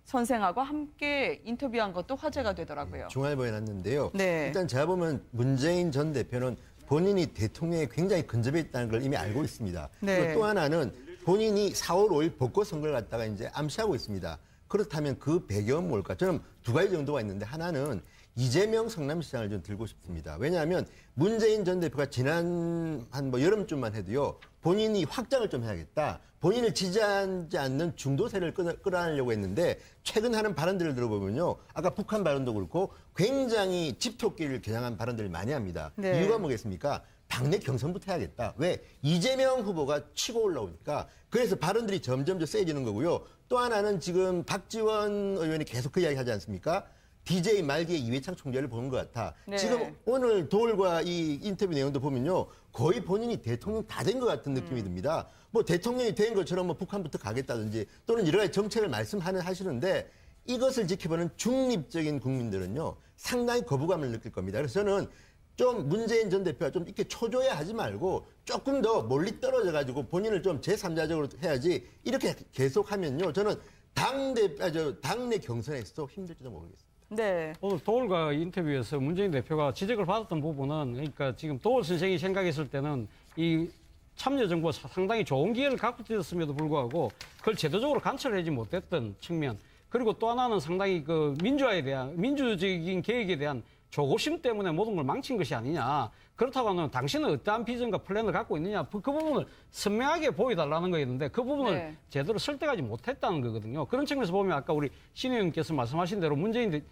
선생하고 함께 인터뷰한 것도 화제가 되더라고요. 중앙일보에 났는데요. 네. 일단 제가 보면 문재인 전 대표는 본인이 대통령에 굉장히 근접해 있다는 걸 이미 알고 있습니다. 네. 그리고 또 하나는 본인이 4월 5일 벚꽃 선거를 갖다가 이제 암시하고 있습니다. 그렇다면 그 배경은 뭘까? 저는 두 가지 정도가 있는데 하나는 이재명 성남시장을 좀 들고 싶습니다. 왜냐하면 문재인 전 대표가 지난 한 여름쯤만 해도요. 본인이 확장을 좀 해야겠다. 본인을 지지하지 않는 중도세를 끌어안으려고 했는데 최근 하는 발언들을 들어보면요. 아까 북한 발언도 그렇고 굉장히 집토끼를 겨냥한 발언들을 많이 합니다. 네. 이유가 뭐겠습니까? 당내 경선부터 해야겠다. 왜? 이재명 후보가 치고 올라오니까. 그래서 발언들이 점점 더 세지는 거고요. 또 하나는 지금 박지원 의원이 계속 그 이야기 하지 않습니까? DJ 말기에 이회창 총재를 보는 것 같아. 네. 지금 오늘 도올과 이 인터뷰 내용도 보면요. 거의 본인이 대통령 다 된 것 같은 느낌이 듭니다. 뭐 대통령이 된 것처럼 뭐 북한부터 가겠다든지 또는 여러 가지 정책을 하시는데 이것을 지켜보는 중립적인 국민들은요. 상당히 거부감을 느낄 겁니다. 그래서 저는 좀 문재인 전 대표가 좀 이렇게 초조해 하지 말고 조금 더 멀리 떨어져 가지고 본인을 좀 제3자적으로 해야지 이렇게 계속하면요. 저는 당내 경선에서 힘들지도 모르겠습니다. 네. 오늘 도올과 인터뷰에서 문재인 대표가 지적을 받았던 부분은 그러니까 지금 도올 선생이 생각했을 때는 이 참여정부가 상당히 좋은 기회를 갖고 있었음에도 불구하고 그걸 제도적으로 관철하지 못했던 측면 그리고 또 하나는 상당히 그 민주적인 계획에 대한 조고심 때문에 모든 걸 망친 것이 아니냐. 그렇다고 하면 당신은 어떠한 비전과 플랜을 갖고 있느냐. 그 부분을 선명하게 보여달라는 거였는데 그 부분을 네. 제대로 설득하지 못했다는 거거든요. 그런 측면에서 보면 아까 우리 신 의원께서 말씀하신 대로 문재인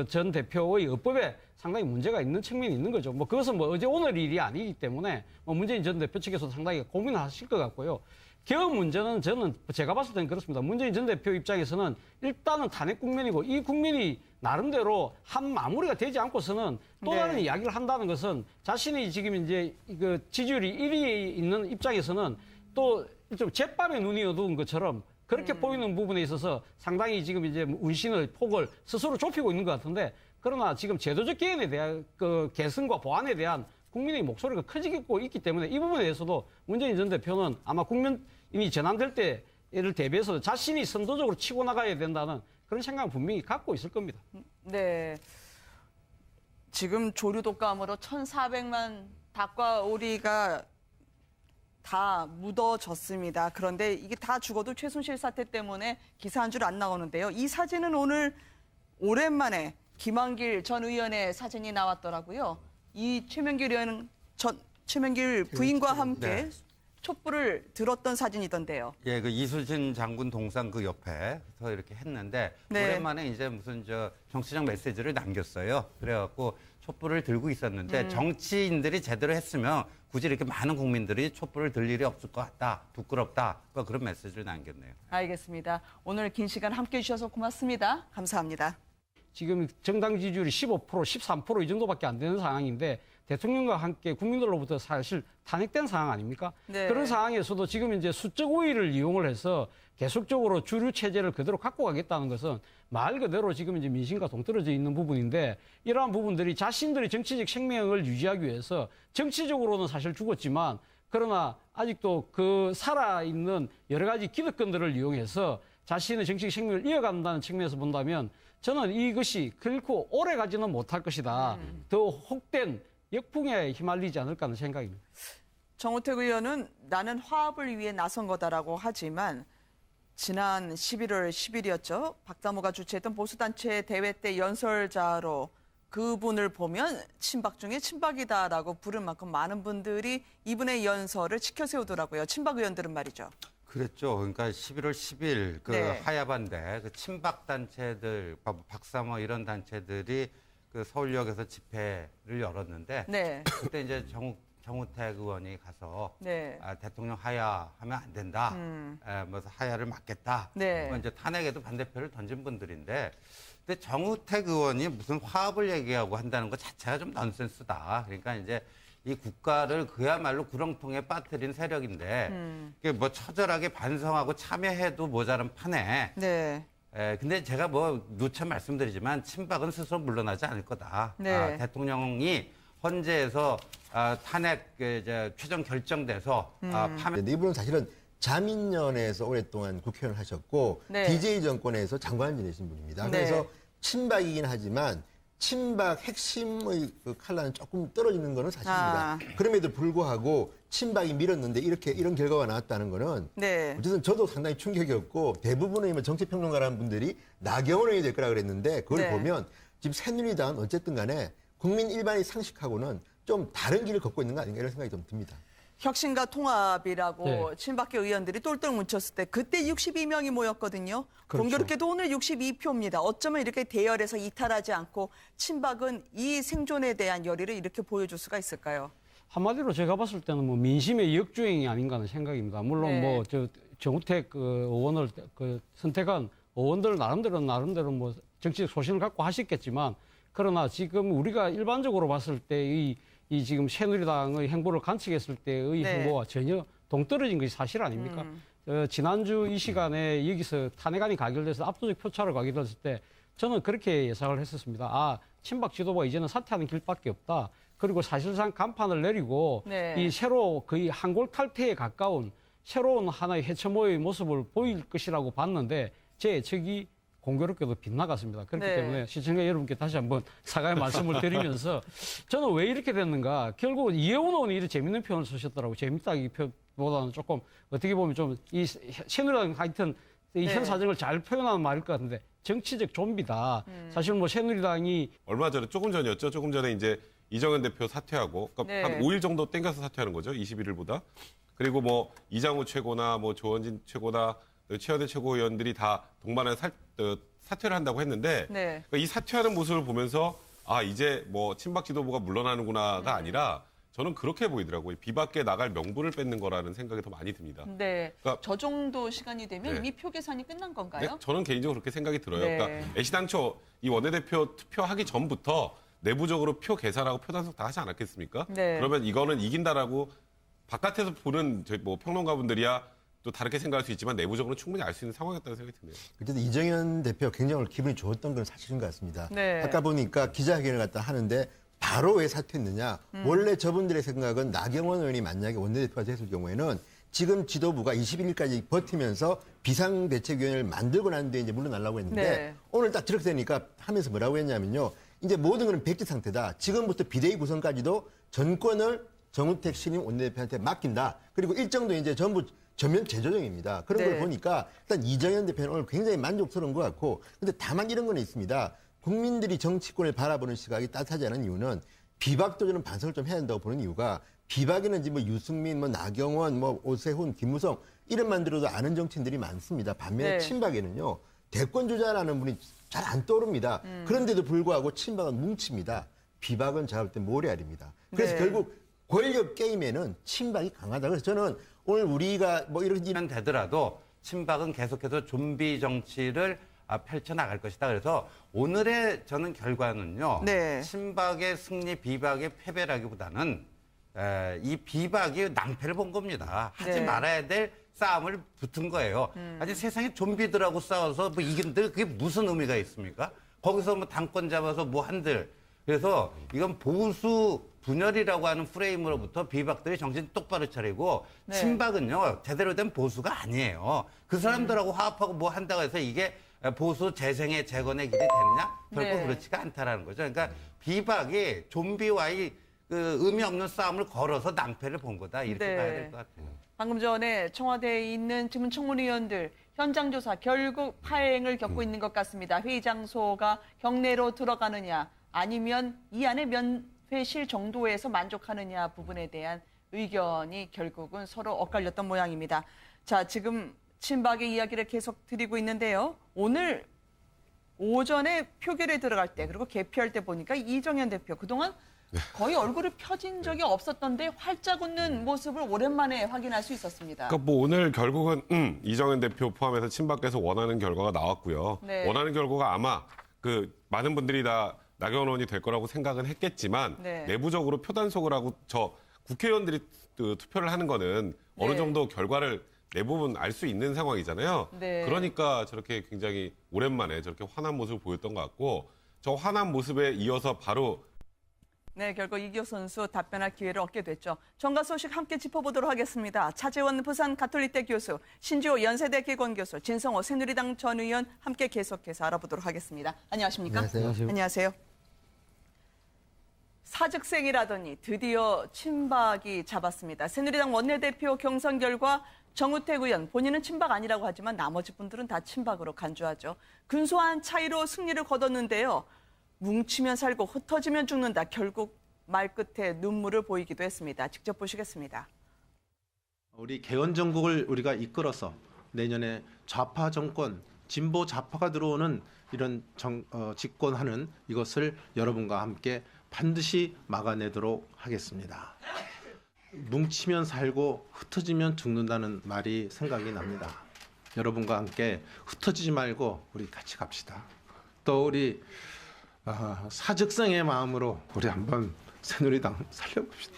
전 대표의 입법에 상당히 문제가 있는 측면이 있는 거죠. 뭐 그것은 뭐 어제 오늘 일이 아니기 때문에 뭐 문재인 전 대표 측에서 상당히 고민하실 것 같고요. 개헌 문제는 제가 봤을 때는 그렇습니다. 문재인 전 대표 입장에서는 일단은 탄핵 국면이고 이 국면이 나름대로 한 마무리가 되지 않고서는 또 다른 이야기를 한다는 것은 자신이 지금 이제 그 지지율이 1위에 있는 입장에서는 또 좀 jet밥에 눈이 어두운 것처럼 그렇게 보이는 부분에 있어서 상당히 지금 이제 운신의 폭을 스스로 좁히고 있는 것 같은데 그러나 지금 제도적 개헌에 대한 그 개선과 보완에 대한 국민의 목소리가 커지고 있기 때문에 이 부분에 대해서도 문재인 전 대표는 아마 국민이 전환될 때를 대비해서 자신이 선도적으로 치고 나가야 된다는 그런 생각은 분명히 갖고 있을 겁니다. 네. 지금 조류 독감으로 1,400만 닭과 오리가 다 묻어졌습니다. 그런데 이게 다 죽어도 최순실 사태 때문에 기사 한 줄 안 나오는데요. 이 사진은 오늘 오랜만에 김한길 전 의원의 사진이 나왔더라고요. 이 최명길 부인과 함께 네. 촛불을 들었던 사진이던데요. 예, 그 이순신 장군 동상 그 옆에서 이렇게 했는데 네. 오랜만에 이제 무슨 정치적 메시지를 남겼어요. 그래갖고 촛불을 들고 있었는데 정치인들이 제대로 했으면 굳이 이렇게 많은 국민들이 촛불을 들 일이 없을 것 같다. 부끄럽다. 그런 메시지를 남겼네요. 알겠습니다. 오늘 긴 시간 함께해 주셔서 고맙습니다. 감사합니다. 지금 정당 지지율이 15%, 13% 이 정도밖에 안 되는 상황인데 대통령과 함께 국민들로부터 사실 탄핵된 상황 아닙니까? 네. 그런 상황에서도 지금 이제 수적 우위를 이용을 해서 계속적으로 주류 체제를 그대로 갖고 가겠다는 것은 말 그대로 지금 이제 민심과 동떨어져 있는 부분인데 이러한 부분들이 자신들의 정치적 생명을 유지하기 위해서 정치적으로는 사실 죽었지만 그러나 아직도 그 살아있는 여러 가지 기득권들을 이용해서 자신의 정치적 생명을 이어간다는 측면에서 본다면 저는 이것이 결코 오래 가지는 못할 것이다. 더 혹된 역풍에 휘말리지 않을까 하는 생각입니다. 정우택 의원은 나는 화합을 위해 나선 거다라고 하지만 지난 11월 10일이었죠. 박사모가 주최했던 보수단체 대회 때 연설자로 그분을 보면 친박 중에 친박이다라고 부른 만큼 많은 분들이 이분의 연설을 지켜세우더라고요. 친박 의원들은 말이죠. 그랬죠. 그러니까 11월 10일 그 네. 하야반대 그 친박 단체들, 박사모 이런 단체들이 그 서울역에서 집회를 열었는데 네. 그때 이제 정우택 의원이 가서 네. 대통령 하야하면 안 된다. 뭐 하야를 막겠다. 네. 뭐 이제 탄핵에도 반대표를 던진 분들인데 근데 정우택 의원이 무슨 화합을 얘기하고 한다는 것 자체가 좀 넌센스다. 그러니까 이제 이 국가를 그야말로 구렁텅이에 빠뜨린 세력인데 이게 뭐 처절하게 반성하고 참여해도 모자란 판에 네. 근데 제가 뭐 누차 말씀드리지만 친박은 스스로 물러나지 않을 거다. 네. 대통령이 헌재에서 탄핵 이제 최종 결정돼서 파면. 이분은 사실은 자민련에서 오랫동안 국회의원을 하셨고 네. DJ 정권에서 장관을 지내신 분입니다. 네. 그래서 친박이긴 하지만 친박 핵심의 그 칼라는 조금 떨어지는 거는 사실입니다. 그럼에도 불구하고 친박이 밀었는데 이런 결과가 나왔다는 거는 네. 어쨌든 저도 상당히 충격이었고 대부분의 정치평론가라는 분들이 나경원 의원이 될 거라 그랬는데 그걸 네. 보면 지금 새누리당은 어쨌든 간에 국민 일반이 상식하고는 좀 다른 길을 걷고 있는 거 아닌가 이런 생각이 좀 듭니다. 혁신과 통합이라고 네. 친박계 의원들이 똘똘 뭉쳤을 때 그때 62명이 모였거든요. 그렇죠. 공교롭게도 오늘 62표입니다. 어쩌면 이렇게 대열에서 이탈하지 않고 친박은 이 생존에 대한 열의를 이렇게 보여줄 수가 있을까요? 한마디로 제가 봤을 때는 뭐 민심의 역주행이 아닌가 하는 생각입니다. 물론 네. 뭐 저 정우택 그 의원을 그 선택한 의원들 나름대로 뭐 정치적 소신을 갖고 하셨겠지만 그러나 지금 우리가 일반적으로 봤을 때 이 지금 새누리당의 행보를 관측했을 때의 네. 행보와 전혀 동떨어진 것이 사실 아닙니까? 지난주 이 시간에 여기서 탄핵안이 가결돼서 압도적 표차로 가결됐을 때 저는 그렇게 예상을 했었습니다. 아, 친박 지도부가 이제는 사퇴하는 길밖에 없다. 그리고 사실상 간판을 내리고 네. 이 새로 거의 한골 탈퇴에 가까운 새로운 하나의 해처모의 모습을 보일 것이라고 봤는데 제 예측이 공교롭게도 빗나갔습니다. 그렇기 네. 때문에 시청자 여러분께 다시 한번 사과의 말씀을 드리면서 저는 왜 이렇게 됐는가. 결국 이혜원 의원이 이렇게 재밌는 표현을 쓰셨더라고요. 재밌다기보다는 조금 어떻게 보면 좀 이 새누리당 하여튼 이 현 네. 사정을 잘 표현하는 말일 것 같은데 정치적 좀비다. 사실 뭐 새누리당이 얼마 전에 조금 전이었죠. 조금 전에 이제 이정현 대표 사퇴하고 그러니까 네. 한 5일 정도 땡겨서 사퇴하는 거죠. 21일보다. 그리고 뭐 이장우 최고나 뭐 조원진 최고나 최현대 최고위원들이 다 동반한 사퇴를 한다고 했는데 네. 그러니까 이 사퇴하는 모습을 보면서 아 이제 뭐 친박 지도부가 물러나는구나가 아니라 저는 그렇게 보이더라고요. 비박계 나갈 명분을 뺏는 거라는 생각이 더 많이 듭니다. 네. 그러니까- 저 정도 시간이 되면 네. 이미 표 계산이 끝난 네, 건가요? 저는 개인적으로 그렇게 생각이 들어요. 네. 그러니까 애시당초 이 원내대표 투표하기 전부터 내부적으로 표 계산하고 표 단속 다 하지 않았겠습니까? 네. 그러면 이거는 이긴다라고 바깥에서 보는 저희 뭐 평론가분들이야 또 다르게 생각할 수 있지만 내부적으로 충분히 알 수 있는 상황이었다는 생각이 드네요. 어쨌든 이정현 대표 굉장히 오늘 기분이 좋았던 건 사실인 것 같습니다. 네. 아까 보니까 기자회견을 갖다 하는데 바로 왜 사퇴했느냐. 원래 저분들의 생각은 나경원 의원이 만약에 원내대표가 됐을 경우에는 지금 지도부가 21일까지 버티면서 비상대책위원회를 만들고 난 뒤에 이제 물러나려고 했는데 네. 오늘 딱 저렇게 되니까 하면서 뭐라고 했냐면요. 이제 모든 건 백지 상태다. 지금부터 비대위 구성까지도 전권을 정우택 신임 원내대표한테 맡긴다. 그리고 일정도 이제 전부 전면 재조정입니다. 그런 네. 걸 보니까 일단 이정현 대표는 오늘 굉장히 만족스러운 것 같고 근데 다만 이런 건 있습니다. 국민들이 정치권을 바라보는 시각이 따뜻하지 않은 이유는 비박도 저는 반성을 좀 해야 한다고 보는 이유가 비박에는 지금 뭐 유승민, 뭐 나경원, 뭐 오세훈, 김무성 이름만 들어도 아는 정치인들이 많습니다. 반면에 네. 친박에는요. 대권 주자라는 분이 잘 안 떠오릅니다. 그런데도 불구하고 친박은 뭉칩니다. 비박은 제가 볼 때 모래알입니다. 그래서 네. 결국 권력 게임에는 친박이 강하다. 그래서 저는 오늘 우리가 뭐 이런 되더라도 친박은 계속해서 좀비 정치를 펼쳐나갈 것이다. 그래서 오늘의 저는 결과는요. 네. 친박의 승리, 비박의 패배라기보다는 이 비박이 낭패를 본 겁니다. 하지 네. 말아야 될 싸움을 붙은 거예요. 아직 세상에 좀비들하고 싸워서 뭐 이긴들 그게 무슨 의미가 있습니까? 거기서 뭐 당권 잡아서 뭐 한들. 그래서 이건 보수 분열이라고 하는 프레임으로부터 비박들이 정신 똑바로 차리고 네. 친박은요 제대로 된 보수가 아니에요. 그 사람들하고 화합하고 뭐 한다고 해서 이게 보수 재생의 재건의 길이 되느냐? 결코 네. 그렇지가 않다라는 거죠. 그러니까 비박이 좀비와의 그 의미 없는 싸움을 걸어서 낭패를 본 거다 이렇게 네. 봐야 될 것 같아요. 방금 전에 청와대에 있는 지금 청문위원들 현장 조사 결국 파행을 겪고 있는 것 같습니다. 회의 장소가 경내로 들어가느냐 아니면 이 안에 면회실 정도에서 만족하느냐 부분에 대한 의견이 결국은 서로 엇갈렸던 모양입니다. 자, 지금 친박의 이야기를 계속 드리고 있는데요. 오늘 오전에 표결에 들어갈 때 그리고 개표할 때 보니까 이정현 대표 그동안 거의 얼굴을 펴진 적이 없었던데 활짝 웃는 모습을 오랜만에 확인할 수 있었습니다. 그러니까 뭐 오늘 결국은 이정현 대표 포함해서 친박께서 원하는 결과가 나왔고요. 네. 원하는 결과가 아마 그 많은 분들이 다 나경원 의원이 될 거라고 생각은 했겠지만 네. 내부적으로 표단속을 하고 저 국회의원들이 투표를 하는 거는 어느 네. 정도 결과를 대부분 알 수 있는 상황이잖아요. 네. 그러니까 저렇게 굉장히 오랜만에 저렇게 환한 모습을 보였던 것 같고 저 환한 모습에 이어서 바로 네, 결국 이기호 선수 답변할 기회를 얻게 됐죠. 정가 소식 함께 짚어보도록 하겠습니다. 차재원 부산 가톨릭대 교수, 신지호 연세대 개건 교수, 진성호 새누리당 전 의원 함께 계속해서 알아보도록 하겠습니다. 안녕하십니까? 안녕하세요. 안녕하세요. 사직생이라더니 드디어 친박이 잡았습니다. 새누리당 원내대표 경선 결과 정우택 의원, 본인은 친박 아니라고 하지만 나머지 분들은 다 친박으로 간주하죠. 근소한 차이로 승리를 거뒀는데요. 뭉치면 살고 흩어지면 죽는다. 결국 말 끝에 눈물을 보이기도 했습니다. 직접 보시겠습니다. 우리 개헌 정국을 우리가 이끌어서 내년에 좌파 정권, 진보 좌파가 들어오는 이런 집권하는 이것을 여러분과 함께 반드시 막아내도록 하겠습니다. 뭉치면 살고 흩어지면 죽는다는 말이 생각이 납니다. 여러분과 함께 흩어지지 말고 우리 같이 갑시다. 또 우리 사직성의 마음으로 우리 한번 새누리당 살려봅시다.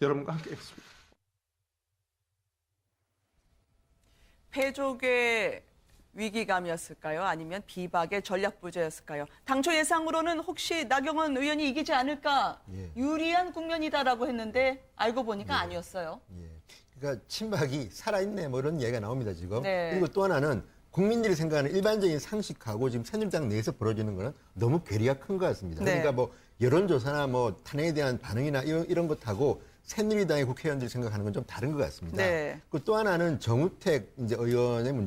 여러분과 함께 하겠습니다. 패족의 위기감이었을까요? 아니면 비박의 전략부재였을까요? 당초 예상으로는 혹시 나경원 의원이 이기지 않을까 유리한 국면이다라고 했는데 알고 보니까 아니었어요. 그러니까 친박이 살아있네 뭐 이런 얘기가 나옵니다 지금. 네. 그리고 또 하나는 국민들이 생각하는 일반적인 상식하고 지금 새누리당 내에서 벌어지는 거는 너무 괴리가 큰 것 같습니다. 네. 그러니까 뭐 여론조사나 뭐 탄핵에 대한 반응이나 이런 것하고 새누리당의 국회의원들이 생각하는 건 좀 다른 것 같습니다. 네. 그리고 또 하나는 정우택 이제 의원의 문제.